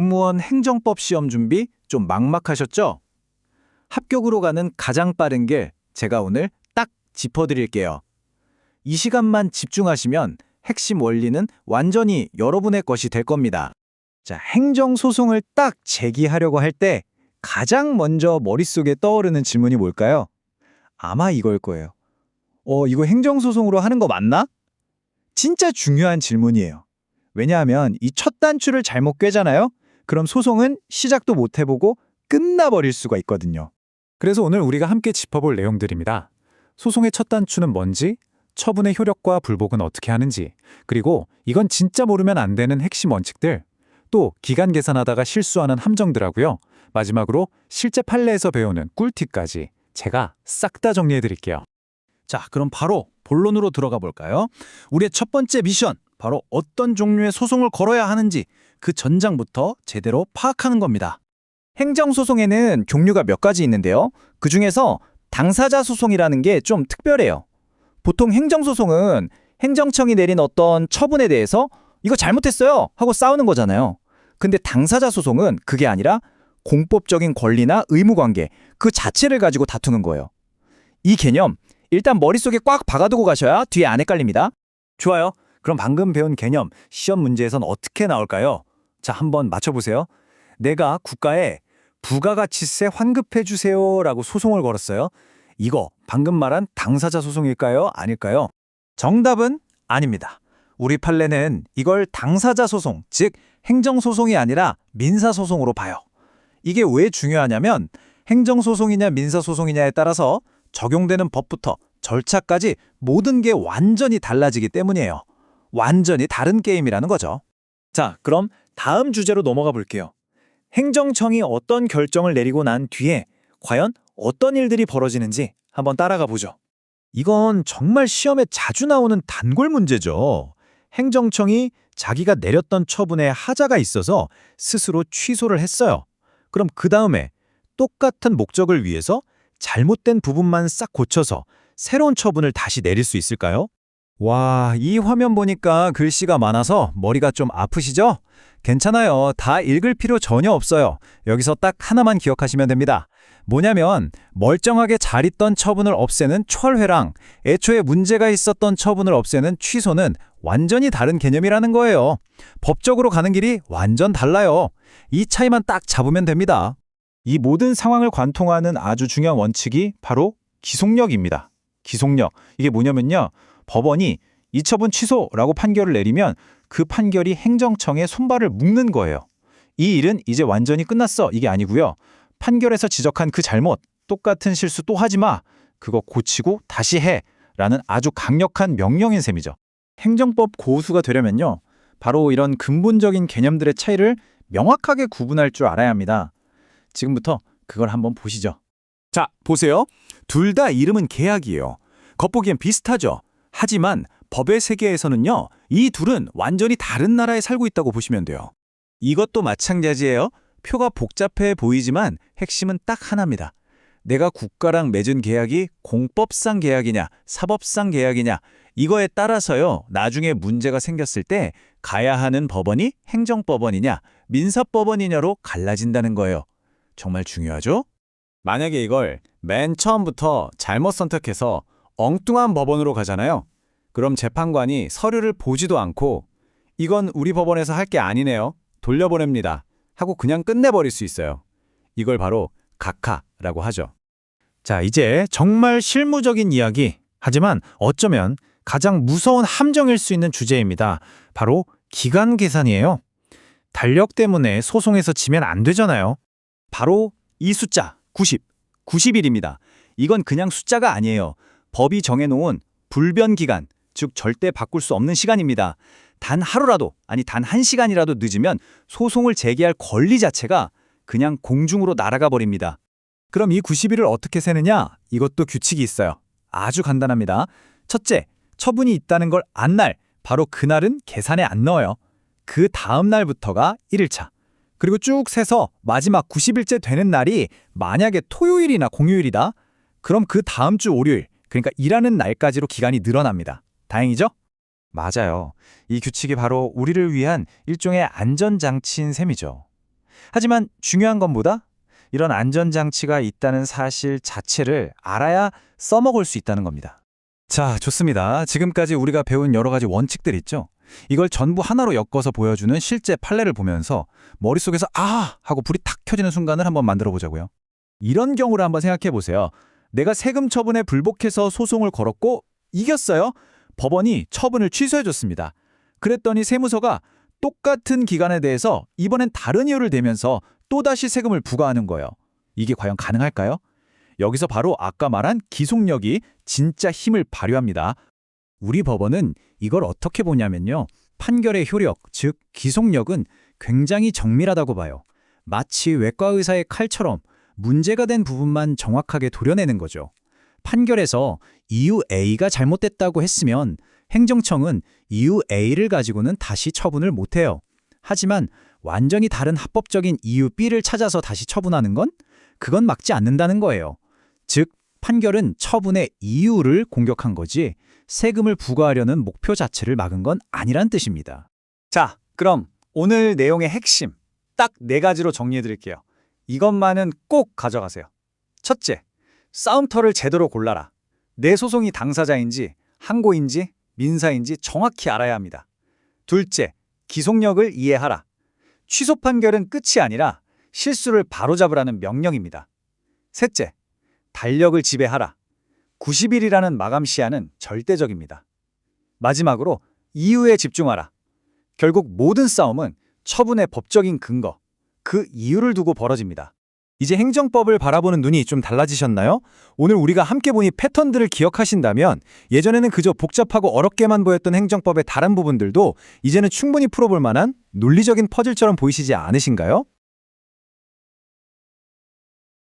공무원 행정법 시험 준비 좀 막막하셨죠? 합격으로 가는 가장 빠른 길 제가 오늘 딱 짚어드릴게요. 이 시간만 집중하시면 핵심 원리는 완전히 여러분의 것이 될 겁니다. 자, 행정소송을 딱 제기하려고 할 때 가장 먼저 머릿속에 떠오르는 질문이 뭘까요? 아마 이걸 거예요. 이거 행정소송으로 하는 거 맞나? 진짜 중요한 질문이에요. 왜냐하면 이 첫 단추를 잘못 꿰잖아요? 그럼 소송은 시작도 못 해보고 끝나버릴 수가 있거든요. 그래서 오늘 우리가 함께 짚어볼 내용들입니다. 소송의 첫 단추는 뭔지, 처분의 효력과 불복은 어떻게 하는지, 그리고 이건 진짜 모르면 안 되는 핵심 원칙들, 또 기간 계산하다가 실수하는 함정들하고요. 마지막으로 실제 판례에서 배우는 꿀팁까지 제가 싹 다 정리해드릴게요. 자, 그럼 바로 본론으로 들어가 볼까요? 우리의 첫 번째 미션, 바로 어떤 종류의 소송을 걸어야 하는지 그 전장부터 제대로 파악하는 겁니다. 행정소송에는 종류가 몇 가지 있는데요. 그중에서 당사자 소송이라는 게 좀 특별해요. 보통 행정소송은 행정청이 내린 어떤 처분에 대해서 이거 잘못했어요 하고 싸우는 거잖아요. 근데 당사자 소송은 그게 아니라 공법적인 권리나 의무관계 그 자체를 가지고 다투는 거예요. 이 개념 일단 머릿속에 꽉 박아두고 가셔야 뒤에 안 헷갈립니다. 좋아요. 그럼 방금 배운 개념 시험 문제에선 어떻게 나올까요? 자, 한번 맞춰보세요. 내가 국가에 부가가치세 환급해주세요 라고 소송을 걸었어요. 이거 방금 말한 당사자 소송일까요? 아닐까요? 정답은 아닙니다. 우리 판례는 이걸 당사자 소송, 즉 행정소송이 아니라 민사소송으로 봐요. 이게 왜 중요하냐면 행정소송이냐 민사소송이냐에 따라서 적용되는 법부터 절차까지 모든 게 완전히 달라지기 때문이에요. 완전히 다른 게임이라는 거죠. 자, 그럼 다음 주제로 넘어가 볼게요. 행정청이 어떤 결정을 내리고 난 뒤에 과연 어떤 일들이 벌어지는지 한번 따라가 보죠. 이건 정말 시험에 자주 나오는 단골 문제죠. 행정청이 자기가 내렸던 처분에 하자가 있어서 스스로 취소를 했어요. 그럼 그 다음에 똑같은 목적을 위해서 잘못된 부분만 싹 고쳐서 새로운 처분을 다시 내릴 수 있을까요? 와, 이 화면 보니까 글씨가 많아서 머리가 좀 아프시죠? 괜찮아요. 다 읽을 필요 전혀 없어요. 여기서 딱 하나만 기억하시면 됩니다. 뭐냐면 멀쩡하게 잘 있던 처분을 없애는 철회랑 애초에 문제가 있었던 처분을 없애는 취소는 완전히 다른 개념이라는 거예요. 법적으로 가는 길이 완전 달라요. 이 차이만 딱 잡으면 됩니다. 이 모든 상황을 관통하는 아주 중요한 원칙이 바로 기속력입니다. 기속력. 이게 뭐냐면요. 법원이 이 처분 취소라고 판결을 내리면 그 판결이 행정청의 손발을 묶는 거예요. 이 일은 이제 완전히 끝났어. 이게 아니고요. 판결에서 지적한 그 잘못, 똑같은 실수 또 하지 마. 그거 고치고 다시 해. 라는 아주 강력한 명령인 셈이죠. 행정법 고수가 되려면요. 바로 이런 근본적인 개념들의 차이를 명확하게 구분할 줄 알아야 합니다. 지금부터 그걸 한번 보시죠. 자, 보세요. 둘 다 이름은 계약이에요. 겉보기엔 비슷하죠. 하지만 법의 세계에서는요. 이 둘은 완전히 다른 나라에 살고 있다고 보시면 돼요. 이것도 마찬가지예요. 표가 복잡해 보이지만 핵심은 딱 하나입니다. 내가 국가랑 맺은 계약이 공법상 계약이냐, 사법상 계약이냐 이거에 따라서요. 나중에 문제가 생겼을 때 가야 하는 법원이 행정법원이냐, 민사법원이냐로 갈라진다는 거예요. 정말 중요하죠? 만약에 이걸 맨 처음부터 잘못 선택해서 엉뚱한 법원으로 가잖아요. 그럼 재판관이 서류를 보지도 않고 이건 우리 법원에서 할 게 아니네요. 돌려보냅니다. 하고 그냥 끝내버릴 수 있어요. 이걸 바로 각하라고 하죠. 자, 이제 정말 실무적인 이야기. 하지만 어쩌면 가장 무서운 함정일 수 있는 주제입니다. 바로 기간 계산이에요. 달력 때문에 소송에서 지면 안 되잖아요. 바로 이 숫자 90, 90일입니다. 이건 그냥 숫자가 아니에요. 법이 정해놓은 불변 기간, 즉 절대 바꿀 수 없는 시간입니다. 단 하루라도, 아니 단 1시간이라도 늦으면 소송을 제기할 권리 자체가 그냥 공중으로 날아가 버립니다. 그럼 이 90일을 어떻게 세느냐? 이것도 규칙이 있어요. 아주 간단합니다. 첫째, 처분이 있다는 걸 안 날, 바로 그날은 계산에 안 넣어요. 그 다음 날부터가 1일차. 그리고 쭉 세서 마지막 90일째 되는 날이 만약에 토요일이나 공휴일이다? 그럼 그 다음 주 월요일, 그러니까 일하는 날까지로 기간이 늘어납니다. 다행이죠? 맞아요. 이 규칙이 바로 우리를 위한 일종의 안전장치인 셈이죠. 하지만 중요한 건 뭐다? 이런 안전장치가 있다는 사실 자체를 알아야 써먹을 수 있다는 겁니다. 자, 좋습니다. 지금까지 우리가 배운 여러 가지 원칙들 있죠? 이걸 전부 하나로 엮어서 보여주는 실제 판례를 보면서 머릿속에서 아! 하고 불이 탁 켜지는 순간을 한번 만들어 보자고요. 이런 경우를 한번 생각해 보세요. 내가 세금 처분에 불복해서 소송을 걸었고 이겼어요. 법원이 처분을 취소해 줬습니다. 그랬더니 세무서가 똑같은 기간에 대해서 이번엔 다른 이유를 대면서 또다시 세금을 부과하는 거예요. 이게 과연 가능할까요? 여기서 바로 아까 말한 기속력이 진짜 힘을 발휘합니다. 우리 법원은 이걸 어떻게 보냐면요. 판결의 효력, 즉 기속력은 굉장히 정밀하다고 봐요. 마치 외과 의사의 칼처럼 문제가 된 부분만 정확하게 도려내는 거죠. 판결에서 이유 A가 잘못됐다고 했으면 행정청은 이유 A를 가지고는 다시 처분을 못해요. 하지만 완전히 다른 합법적인 이유 B를 찾아서 다시 처분하는 건 그건 막지 않는다는 거예요. 즉, 판결은 처분의 이유를 공격한 거지 세금을 부과하려는 목표 자체를 막은 건 아니란 뜻입니다. 자, 그럼 오늘 내용의 핵심 딱 4가지로 정리해 드릴게요. 이것만은 꼭 가져가세요. 첫째, 싸움터를 제대로 골라라. 내 소송이 당사자인지 항고인지 민사인지 정확히 알아야 합니다. 둘째, 기속력을 이해하라. 취소 판결은 끝이 아니라 실수를 바로잡으라는 명령입니다. 셋째, 달력을 지배하라. 90일이라는 마감 시한은 절대적입니다. 마지막으로 이유에 집중하라. 결국 모든 싸움은 처분의 법적인 근거, 그 이유를 두고 벌어집니다. 이제 행정법을 바라보는 눈이 좀 달라지셨나요? 오늘 우리가 함께 보니 패턴들을 기억하신다면 예전에는 그저 복잡하고 어렵게만 보였던 행정법의 다른 부분들도 이제는 충분히 풀어볼 만한 논리적인 퍼즐처럼 보이시지 않으신가요?